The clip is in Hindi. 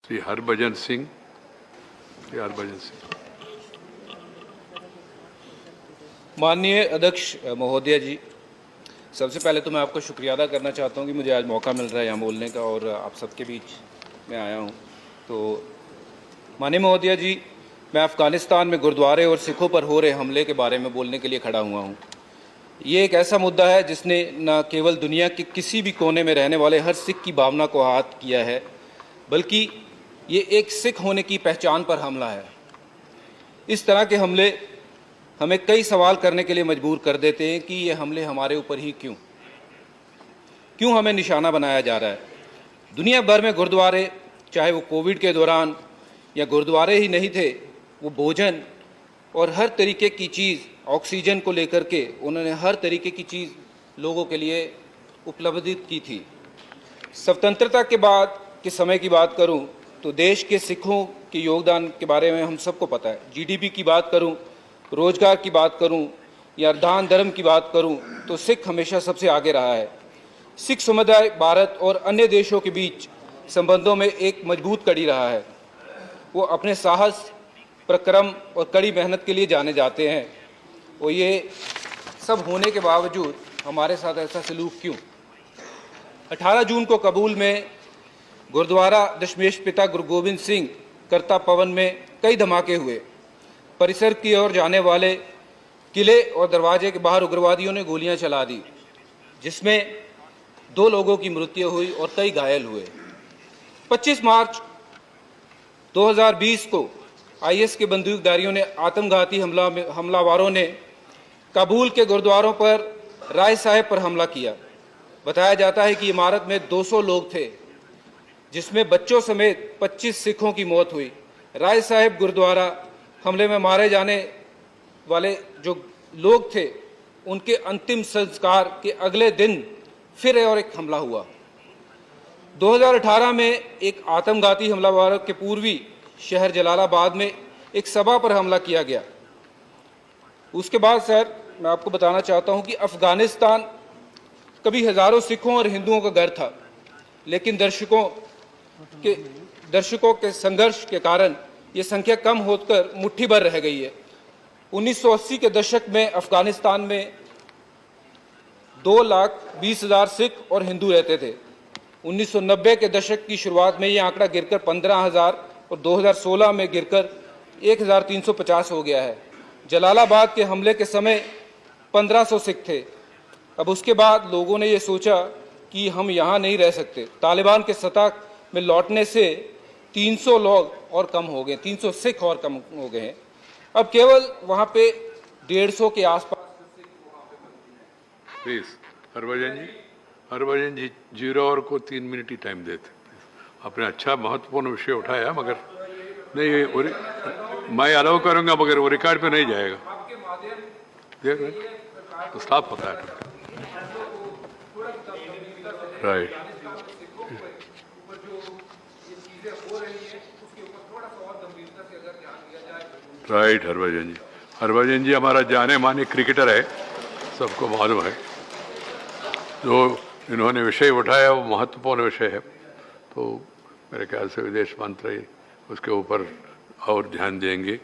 श्री हरभजन सिंह। माननीय अध्यक्ष महोदय जी, सबसे पहले तो मैं आपका शुक्रिया अदा करना चाहता हूं कि मुझे आज मौका मिल रहा है यहाँ बोलने का और आप सबके बीच में आया हूं। तो माननीय महोदय जी, मैं अफ़गानिस्तान में गुरुद्वारे और सिखों पर हो रहे हमले के बारे में बोलने के लिए खड़ा हुआ हूं। ये एक ऐसा मुद्दा है जिसने न केवल दुनिया के किसी भी कोने में रहने वाले हर सिख की भावना को आहत किया है, बल्कि ये एक सिख होने की पहचान पर हमला है। इस तरह के हमले हमें कई सवाल करने के लिए मजबूर कर देते हैं कि ये हमले हमारे ऊपर ही क्यों हमें निशाना बनाया जा रहा है। दुनिया भर में गुरुद्वारे, चाहे वो कोविड के दौरान या गुरुद्वारे ही नहीं थे, वो भोजन और हर तरीके की चीज़, ऑक्सीजन को लेकर के उन्होंने हर तरीके की चीज़ लोगों के लिए उपलब्धित की थी। स्वतंत्रता के बाद के समय की बात करूं तो देश के सिखों के योगदान के बारे में हम सबको पता है। जीडीपी की बात करूं, रोजगार की बात करूं या दान धर्म की बात करूं तो सिख हमेशा सबसे आगे रहा है। सिख समुदाय भारत और अन्य देशों के बीच संबंधों में एक मजबूत कड़ी रहा है। वो अपने साहस, पराक्रम और कड़ी मेहनत के लिए जाने जाते हैं। और ये सब होने के बावजूद हमारे साथ ऐसा सलूक क्यों? 18 जून को काबुल में गुरुद्वारा दशमेश पिता गुरु गोविंद सिंह करता पवन में कई धमाके हुए। परिसर की ओर जाने वाले किले और दरवाजे के बाहर उग्रवादियों ने गोलियां चला दी, जिसमें 2 लोगों की मृत्यु हुई और कई घायल हुए। 25 मार्च 2020 को आईएस के बंदूकधारियों ने आत्मघाती हमलावरों ने काबुल के गुरुद्वारों पर राय साहेब पर हमला किया। बताया जाता है कि इमारत में 200 लोग थे, जिसमें बच्चों समेत 25 सिखों की मौत हुई। राय साहेब गुरुद्वारा हमले में मारे जाने वाले जो लोग थे, उनके अंतिम संस्कार के अगले दिन फिर और एक हमला हुआ। 2018 में एक आत्मघाती हमलावर के पूर्वी शहर जलालाबाद में एक सभा पर हमला किया गया। उसके बाद सर, मैं आपको बताना चाहता हूं कि अफगानिस्तान कभी हजारों सिखों और हिंदुओं का घर था, लेकिन दर्शकों के संघर्ष के कारण ये संख्या कम होकर मुट्ठी भर रह गई है। 1980 के दशक में अफगानिस्तान में 2,20,000 सिख और हिंदू रहते थे। 1990 के दशक की शुरुआत में ये आंकड़ा गिरकर 15,000 और 2016 में गिरकर 1,350 हो गया है। जलालाबाद के हमले के समय 1,500 सिख थे। अब उसके बाद लोगों ने ये सोचा कि हम यहाँ नहीं रह सकते। तालिबान के सत्ता में लौटने से 300 लोग और कम हो गए, 300 सिख और कम हो गए हैं। अब केवल वहाँ पे 150 के आसपास। प्लीज हरभजन जी 0 और को 3 मिनट ही टाइम देते। आपने अच्छा महत्वपूर्ण विषय उठाया, मगर नहीं मैं अलाउ करूंगा, मगर वो रिकॉर्ड पे नहीं जाएगा। देख तो स्टाफ होता है। Right right. हरभजन जी हमारा जाने माने क्रिकेटर है, सबको मालूम है। जो इन्होंने विषय उठाया वो महत्वपूर्ण विषय है, तो मेरे ख्याल से विदेश मंत्री उसके ऊपर और ध्यान देंगे।